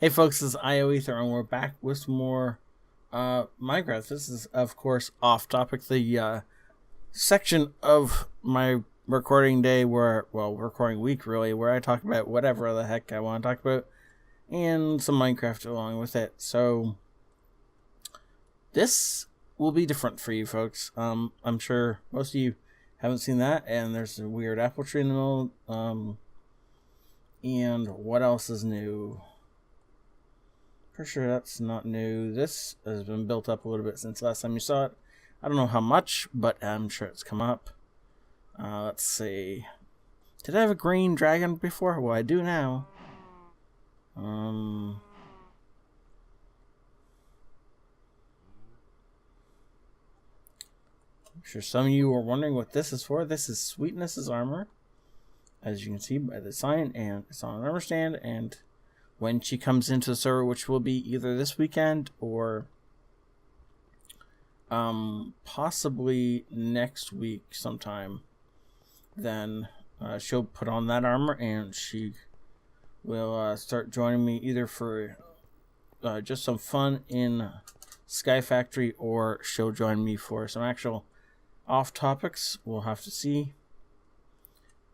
Hey folks, this is ioEther and we're back with some more Minecraft. This is, of course, off topic. The section of my recording day recording week really, where I talk about whatever the heck I want to talk about and some Minecraft along with it. So this will be different for you folks. I'm sure most of you haven't seen that, and there's a weird apple tree in the middle. And what else is new? Pretty sure that's not new. This has been built up a little bit since last time you saw it. I don't know how much, but I'm sure it's come up. Let's see. Did I have a green dragon before? Well, I do now. I'm sure some of you are wondering what this is for. This is Sweetness's armor. As you can see by the sign, and it's on an armor stand, and when she comes into the server, which will be either this weekend or possibly next week sometime, then she'll put on that armor and she will start joining me either for just some fun in Sky Factory, or she'll join me for some actual off topics. We'll have to see.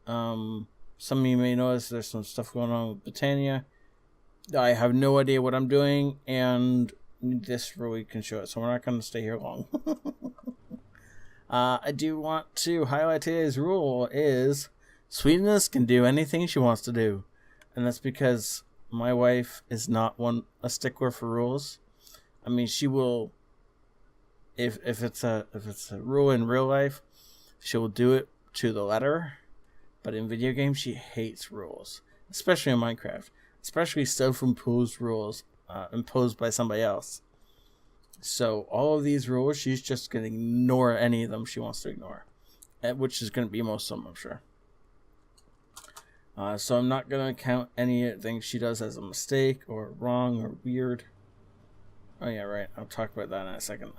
Some of you may notice there's some stuff going on with Britannia. I have no idea what I'm doing, and this really can show it, so we're not going to stay here long. I do want to highlight today's rule is Sweetness can do anything she wants to do, and that's because my wife is not a stickler for rules. I mean, she will, if it's a rule in real life, she will do it to the letter, but in video games she hates rules, especially in Minecraft. Especially self-imposed rules imposed by somebody else. So all of these rules, she's just going to ignore any of them she wants to ignore. Which is going to be most of them, I'm sure. So I'm not going to count anything she does as a mistake or wrong or weird. Oh yeah, right. I'll talk about that in a second.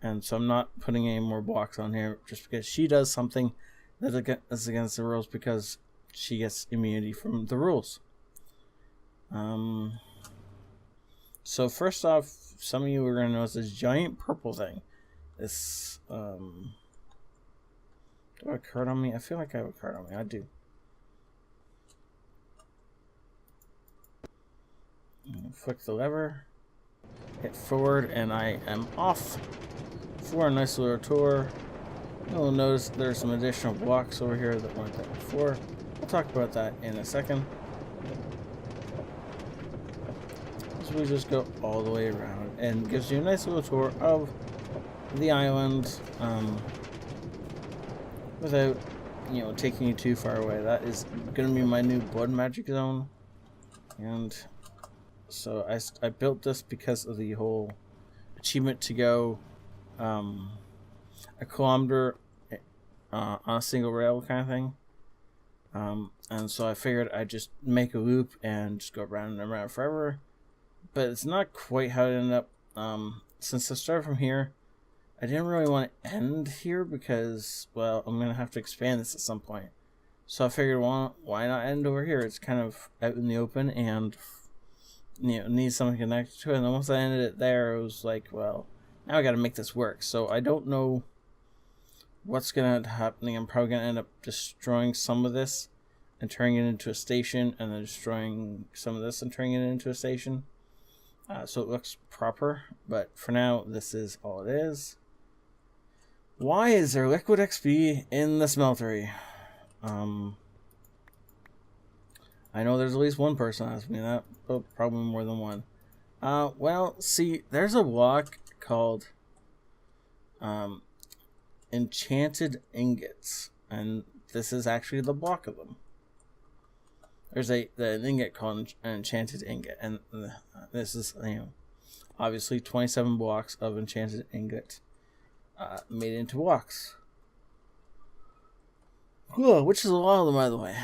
And so I'm not putting any more blocks on here just because she does something that's against the rules, because she gets immunity from the rules. So first off, some of you are going to notice this giant purple thing. This, do I have a card on me? I feel like I have a card on me. I do. Flick the lever, hit forward, and I am off for a nice little tour. You'll notice there's some additional blocks over here that weren't there before. We'll talk about that in a second. So we just go all the way around, and gives you a nice little tour of the island, without, taking you too far away. That is going to be my new blood magic zone, and so I built this because of the whole achievement to go a kilometer on a single rail kind of thing. And so I figured I'd just make a loop and just go around and around forever. But it's not quite how it ended up. Since I started from here, I didn't really want to end here because, well, I'm going to have to expand this at some point. So I figured, well, why not end over here? It's kind of out in the open and, needs something connected to it. And then once I ended it there, it was like, well, now I got to make this work. So I don't know what's going to happen. I'm probably going to end up destroying some of this and turning it into a station, and then destroying some of this and turning it into a station. So it looks proper, but for now, this is all it is. Why is there liquid XP in the smeltery? I know there's at least one person asking me that, but probably more than one. Well, see, there's a block called enchanted ingots, and this is actually the block of them. There's an ingot called an enchanted ingot, and this is, obviously 27 blocks of enchanted ingot made into blocks. Cool, which is a lot of them, by the way.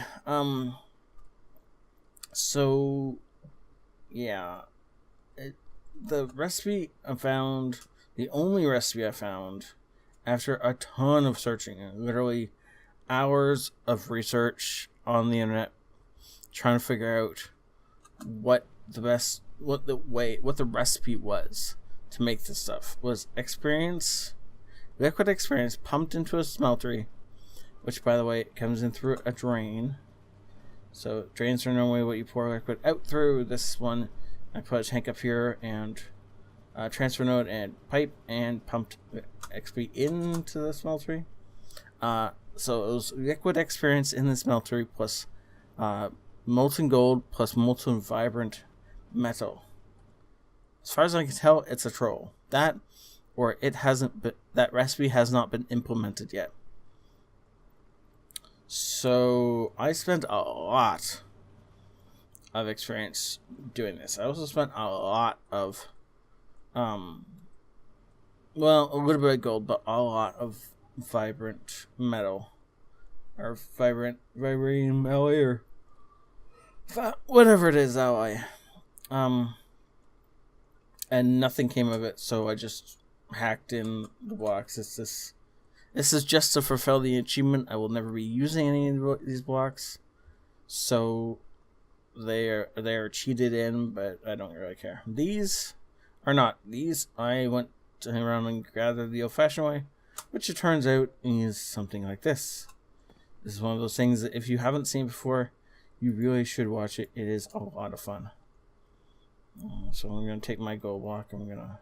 So, yeah, the recipe I found, the only recipe I found after a ton of searching, literally hours of research on the internet, trying to figure out what the recipe was to make this stuff was liquid experience pumped into a smeltery, which by the way comes in through a drain. So drains are normally what you pour liquid out through. This one I put a tank up here and transfer node and pipe and pumped XP into the smeltery. So it was liquid experience in the smeltery plus molten gold plus molten vibrant metal. As far as I can tell, it's a troll. That recipe has not been implemented yet. So I spent a lot of experience doing this. I also spent a lot of a little bit of gold, but a lot of vibrant metal or vibranium alloy or whatever it is alloy. And nothing came of it, so I just hacked in the blocks. This is just to fulfill the achievement. I will never be using any of these blocks, so they are cheated in, but I don't really care. These are not. These I went around and gathered the old-fashioned way, which it turns out is something like this. This is one of those things that if you haven't seen before, you really should watch it. It is a lot of fun. So I'm going to take my gold block. I'm going to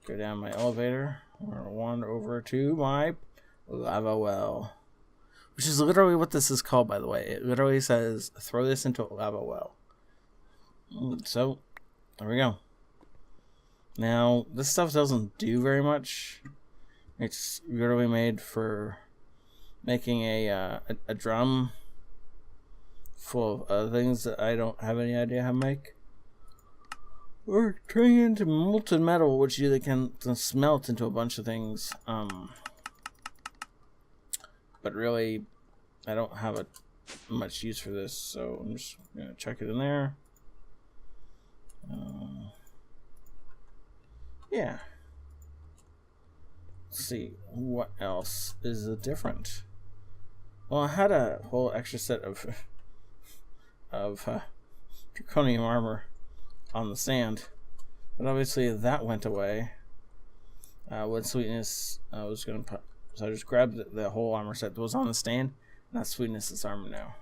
go down my elevator. We're going to wander over to my lava well, which is literally what this is called, by the way. It literally says, throw this into a lava well. So, there we go. Now, this stuff doesn't do very much. It's literally made for making a drum full of things that I don't have any idea how to make. Or turning into molten metal, which you can smelt into a bunch of things. But really, I don't have much use for this, so I'm just gonna chuck it in there. Yeah. Let's see what else is different. Well, I had a whole extra set of draconium armor on the stand, but obviously that went away. With sweetness, I was gonna put, so I just grabbed the whole armor set that was on the stand, and that's sweetness's armor now.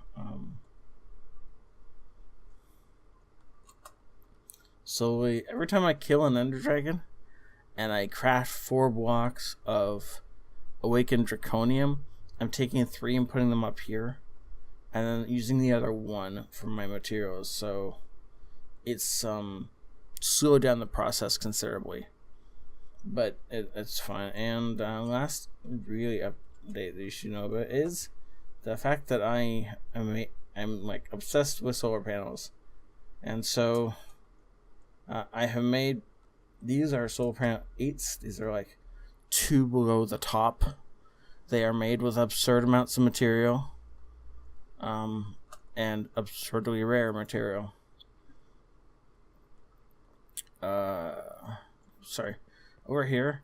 So every time I kill an ender dragon, and I craft 4 blocks of awakened draconium, I'm taking 3 and putting them up here, and then using the other 1 for my materials. So it's slowed down the process considerably, but it's fine. And last really update that you should know about is the fact that I'm like obsessed with solar panels, and so I have made, these are solar panel 8s. These are like 2 below the top. They are made with absurd amounts of material, and absurdly rare material. Sorry, over here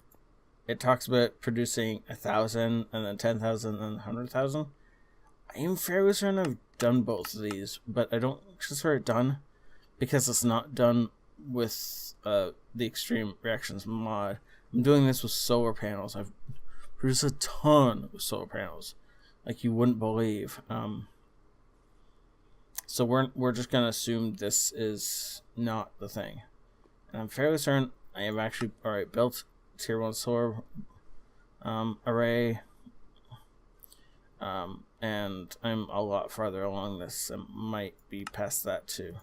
it talks about producing 1,000 and then 10,000 and 100,000. I am fairly certain I've done both of these, but I don't consider it done because it's not done with the extreme reactions mod. I'm doing this with solar panels. I've produced a ton of solar panels, like you wouldn't believe. So we're just gonna assume this is not the thing. And I'm fairly certain I have actually built tier 1 solar array, and I'm a lot farther along this. I might be past that too.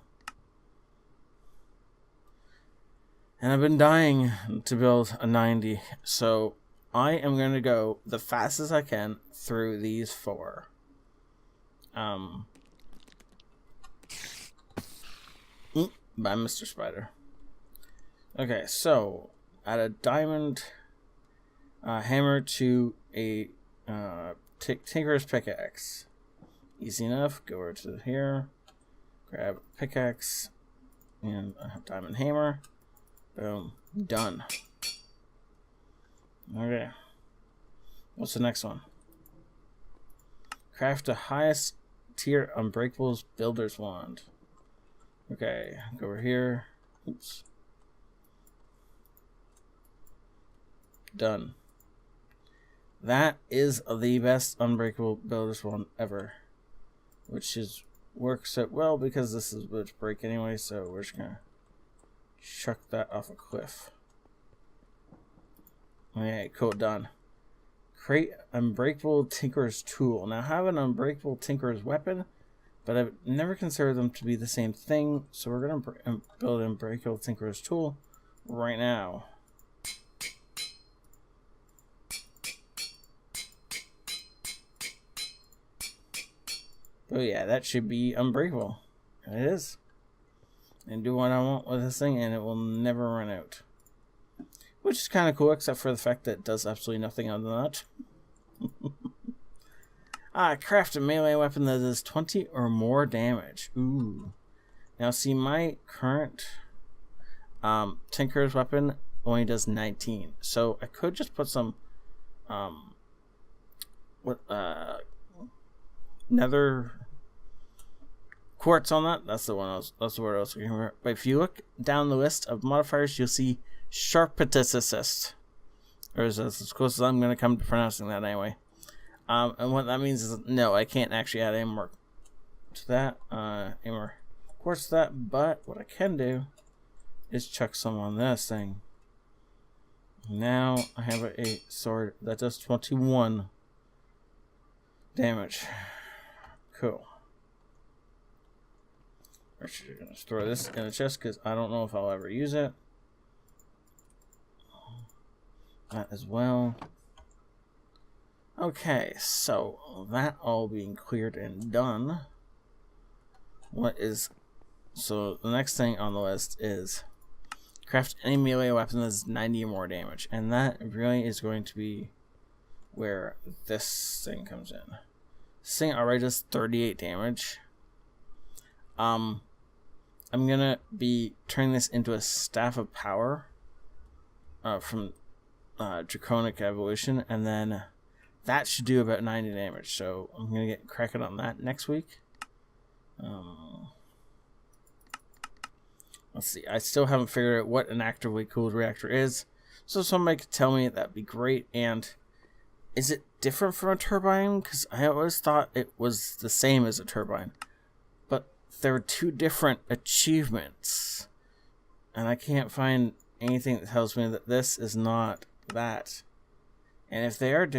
And I've been dying to build a 90, so I am going to go the fastest I can through these 4. By Mr. Spider. Okay, so add a diamond hammer to a tinker's pickaxe. Easy enough. Go over to here, grab pickaxe and a diamond hammer. Boom. Done. Okay. What's the next one? Craft the highest tier Unbreakable's Builder's Wand. Okay, go over here. Oops. Done. That is the best Unbreakable Builders one ever. Which is works out well because this is what's break anyway, so we're just gonna chuck that off a cliff. Okay, cool, done. Create Unbreakable Tinkerer's Tool. Now I have an Unbreakable Tinkerer's Weapon, but I've never considered them to be the same thing, so we're gonna build an Unbreakable Tinkerer's Tool right now. Oh yeah, that should be unbreakable. It is. And do what I want with this thing, and it will never run out. Which is kind of cool, except for the fact that it does absolutely nothing other than that. Craft a melee weapon that does 20 or more damage. Ooh. Now see, my current Tinkerer's weapon only does 19. So I could just put some nether quartz on that. That's the word I was looking for. But if you look down the list of modifiers, you'll see sharpeticist. Or is this as close as I'm going to come to pronouncing that anyway. And what that means is, no, I can't actually add any more to that. Any more quartz to that. But what I can do is chuck some on this thing. Now I have a sword that does 21 damage. Cool. I'm actually going to store this in a chest because I don't know if I'll ever use it. That as well. Okay, so that all being cleared and done. So the next thing on the list is craft any melee weapon that does 90 or more damage. And that really is going to be where this thing comes in. This thing already does 38 damage. I'm gonna be turning this into a Staff of Power from Draconic Evolution, and then that should do about 90 damage. So I'm gonna get cracking on that next week. Let's see. I still haven't figured out what an actively cooled reactor is, so if somebody could tell me, that'd be great. And is it different from a turbine? Because I always thought it was the same as a turbine. But there are two different achievements. And I can't find anything that tells me that this is not that. And if they are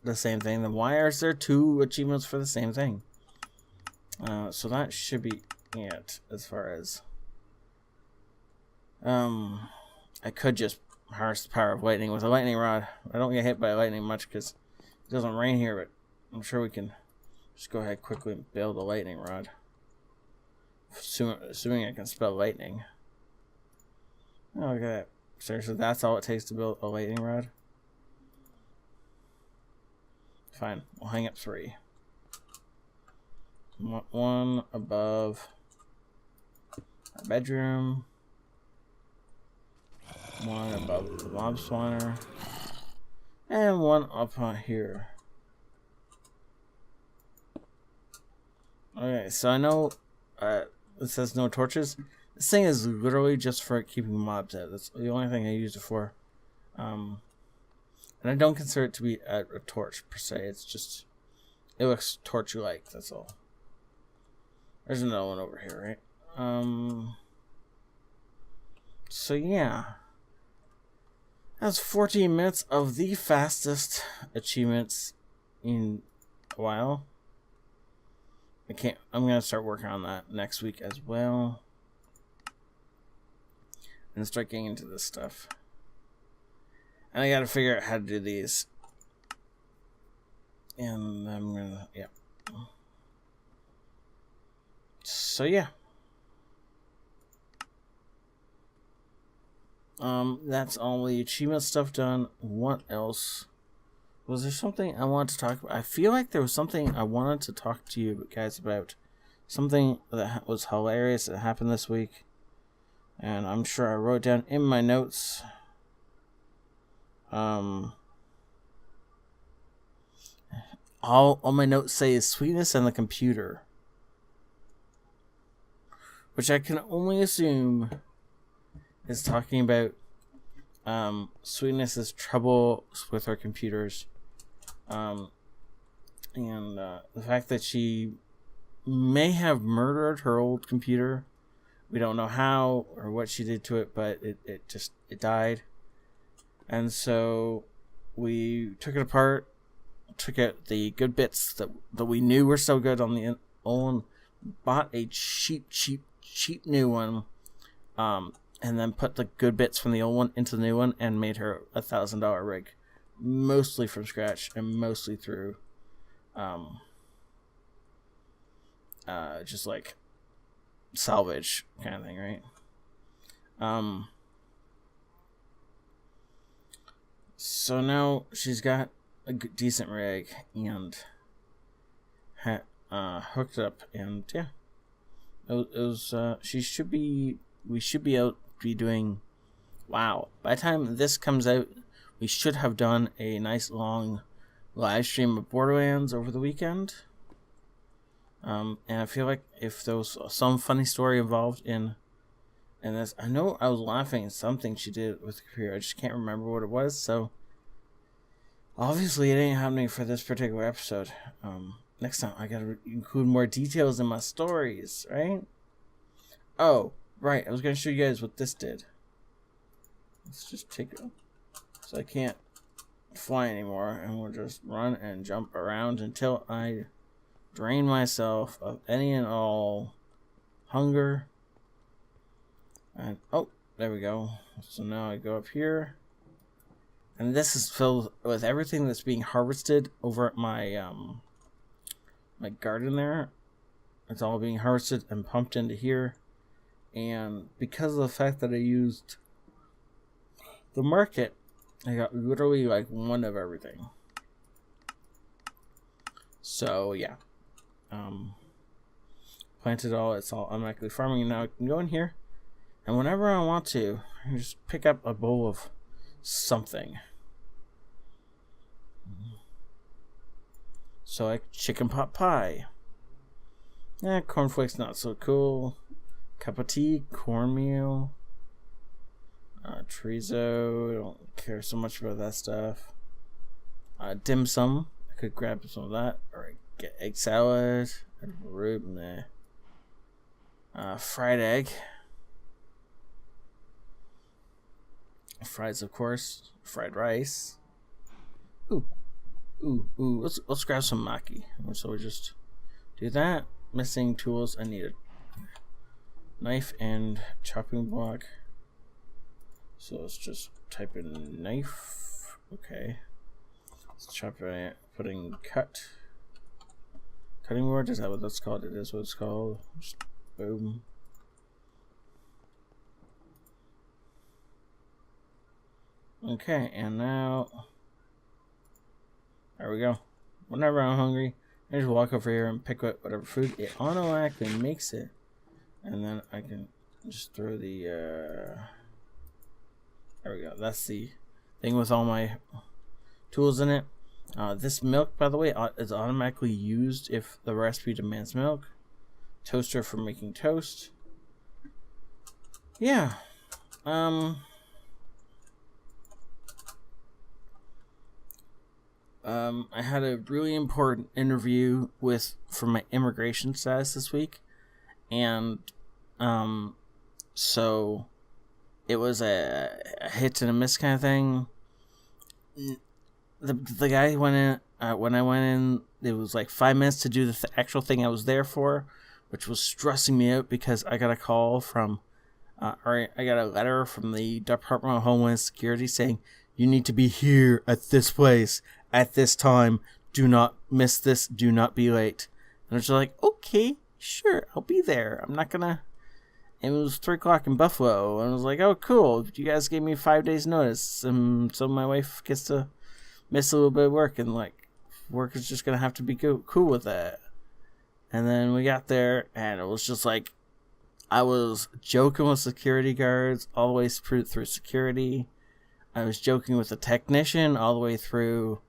the same thing, then why is there two achievements for the same thing? So that should be it as far as... I could just harness the power of lightning with a lightning rod. I don't get hit by lightning much because it doesn't rain here, but I'm sure we can just go ahead quickly and build a lightning rod. Assuming I can spell lightning. Oh, look at that. Seriously, that's all it takes to build a lightning rod? Fine, we'll hang up 3. One above our bedroom. One above the mob spawner. And one up on here. Okay, so I know it says no torches. This thing is literally just for keeping mobs out. That's the only thing I use it for. And I don't consider it to be a torch per se. It's just, it looks torch-like, that's all. There's another one over here, right? So yeah. That's 14 minutes of the fastest achievements in a while. I'm gonna start working on that next week as well. And start getting into this stuff. And I gotta figure out how to do these. And I'm gonna, yeah. So yeah. That's all the achievement stuff done. What else? Was there something I wanted to talk about? I feel like there was something I wanted to talk to you guys about. Something that was hilarious that happened this week. And I'm sure I wrote it down in my notes. All my notes say is sweetness and the computer. which I can only assume is talking about Sweetness's trouble with her computers, and the fact that she may have murdered her old computer. We don't know how or what she did to it, but it died. And so we took it apart, took out the good bits that we knew were so good on the old, bought a cheap new one, and then put the good bits from the old one into the new one and made her $1,000 rig, mostly from scratch and mostly through just like salvage kind of thing, right? So now she's got a decent rig and hooked up, and yeah, it was we should be doing, wow, by the time this comes out, we should have done a nice long live stream of Borderlands over the weekend. And I feel like if there was some funny story involved in this, I know I was laughing at something she did with the computer. I just can't remember what it was. So obviously it ain't happening for this particular episode. Next time I gotta include more details in my stories, right? Oh, right. I was gonna show you guys what this did. Let's just take it. So I can't fly anymore, and we'll just run and jump around until I drain myself of any and all hunger. And oh, there we go. So now I go up here, and this is filled with everything that's being harvested over at my my garden there. It's all being harvested and pumped into here. And because of the fact that I used the market, I got literally like one of everything. So yeah, planted all. It's all automatically farming, and now I can go in here, and whenever I want to, I can just pick up a bowl of something. So like chicken pot pie. Cornflakes not so cool. Cup of tea, cornmeal, chorizo. I don't care so much about that stuff. Dim sum. I could grab some of that, or get egg salad. Root in there. Fried egg. Fries, of course. Fried rice. Ooh. Let's grab some maki. So we just do that. Missing tools. I need a knife and chopping block. So let's just type in knife. Okay. Let's chop it. Putting cutting board. Is that what that's called? It is what it's called. Just boom. Okay, and now there we go. Whenever I'm hungry, I just walk over here and pick up whatever food. It automatically makes it, and then I can just throw the there we go. That's the thing with all my tools in it. This milk, by the way, is automatically used if the recipe demands milk. Toaster for making toast. Yeah. I had a really important interview for my immigration status this week, and so it was a hit and a miss kind of thing. The guy went in when I went in. It was like 5 minutes to do the actual thing I was there for, which was stressing me out because I got a call from, or I got a letter from the Department of Homeland Security saying you need to be here at this place at this time. Do not miss this. Do not be late. And I was like, okay, sure, I'll be there. I'm not gonna. And it was 3 o'clock in Buffalo, and I was like, oh, cool. You guys gave me 5 days notice, and so my wife gets to miss a little bit of work, and like, work is just gonna have to be cool with that. And then we got there, and it was just like, I was joking with security guards all the way through security. I was joking with the technician all the way through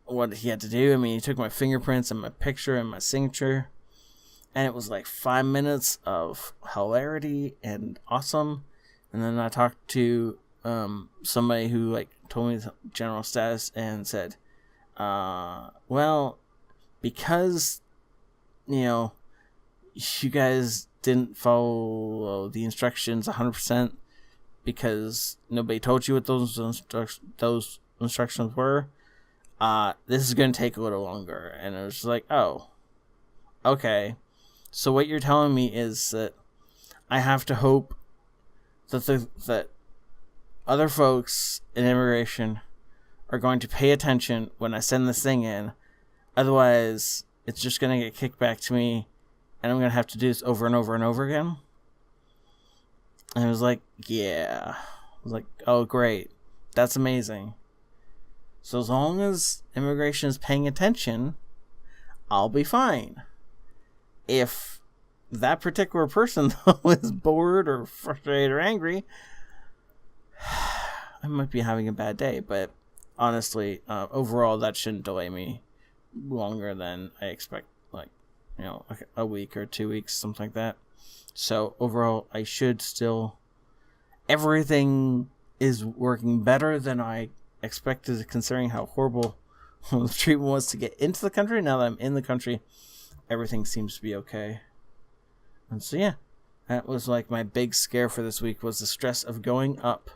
what he had to do. I mean, he took my fingerprints and my picture and my signature. and it was like 5 minutes of hilarity and awesome. And then I talked to somebody who like told me the general status and said, well, because you guys didn't follow the instructions 100% because nobody told you what those instructions were. This is going to take a little longer. And it was like, oh, okay. So what you're telling me is that I have to hope that that other folks in immigration are going to pay attention when I send this thing in. Otherwise, it's just going to get kicked back to me, and I'm going to have to do this over and over and over again. And I was like, yeah. I was like, oh, great. That's amazing. So as long as immigration is paying attention, I'll be fine. If that particular person, though, is bored or frustrated or angry, I might be having a bad day. But honestly, overall, that shouldn't delay me longer than I expect, like, a week or 2 weeks, something like that. So overall, I should still... Everything is working better than I expected, considering how horrible the treatment was to get into the country. Now that I'm in the country, everything seems to be okay. And so yeah, that was like my big scare for this week, was the stress of going up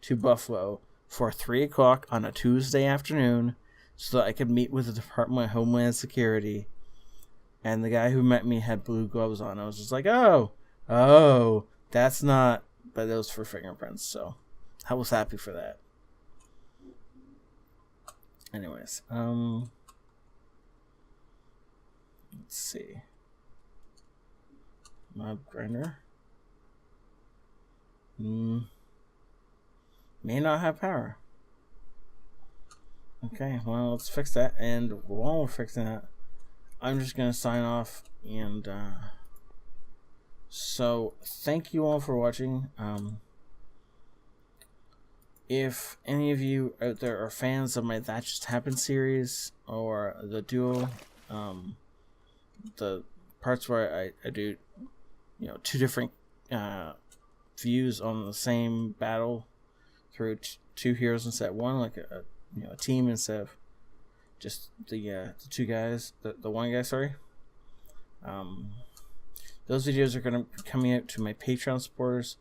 to Buffalo for 3 o'clock on a Tuesday afternoon so that I could meet with the Department of Homeland Security. And the guy who met me had blue gloves on. I was just like, oh, that's not... But it was for fingerprints, so I was happy for that. Anyways, let's see. Mob grinder. May not have power. Okay, well, let's fix that. And while we're fixing that, I'm just going to sign off. And so, thank you all for watching. If any of you out there are fans of my That Just Happened series, or the duo, the parts where I do, 2 different views on the same battle through 2 heroes instead of 1, like a team instead of just the 2 guys, the 1 guy, sorry. Those videos are going to be coming out to my Patreon supporters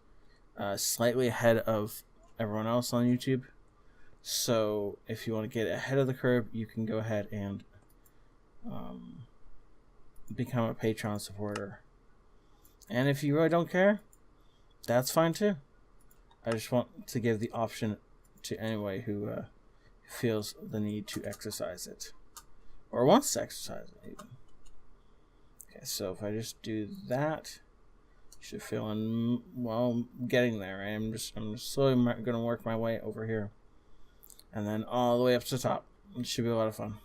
slightly ahead of everyone else on YouTube. So if you want to get ahead of the curve, you can go ahead and become a Patreon supporter. And if you really don't care, that's fine too. I just want to give the option to anyone who feels the need to exercise it, or wants to exercise it even. Okay, so if I just do that, should feel well, getting there. I'm just slowly going to work my way over here, and then all the way up to the top. It should be a lot of fun.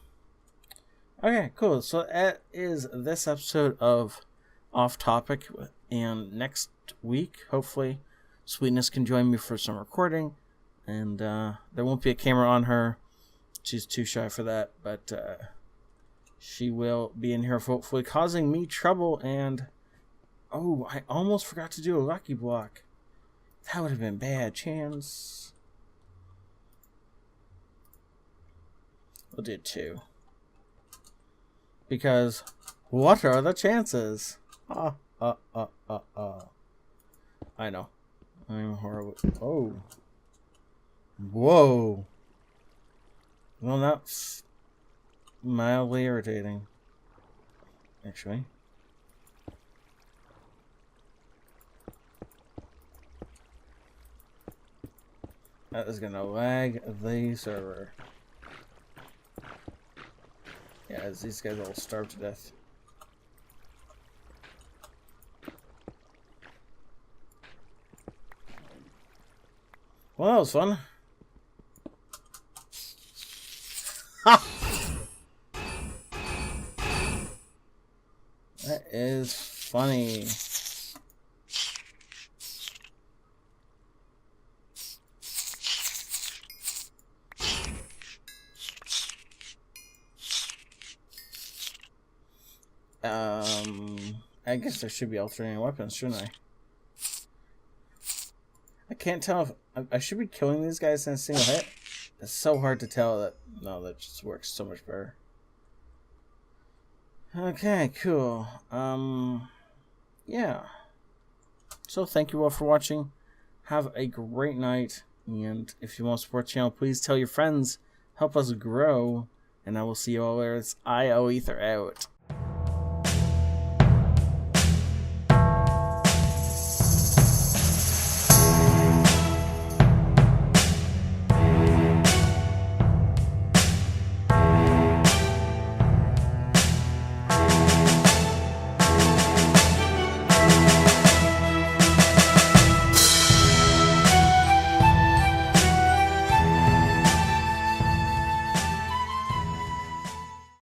Okay, cool. So that is this episode of Off Topic, and next week, hopefully, Sweetness can join me for some recording, and there won't be a camera on her. She's too shy for that, but she will be in here hopefully causing me trouble. And oh, I almost forgot to do a lucky block. That would have been bad chance. We'll do 2. Because what are the chances? I know. I'm horrible. Oh. Whoa. Well, that's mildly irritating, actually. That is gonna lag the server. Yeah, as these guys all starve to death. Well, that was fun. Ha! That is funny. I guess there should be alternating weapons, shouldn't I? I can't tell if... I should be killing these guys in a single hit. It's so hard to tell that... No, that just works so much better. Okay, cool. Yeah. So thank you all for watching. Have a great night. And if you want to support the channel, please tell your friends. Help us grow. And I will see you all later. It's ioEther out.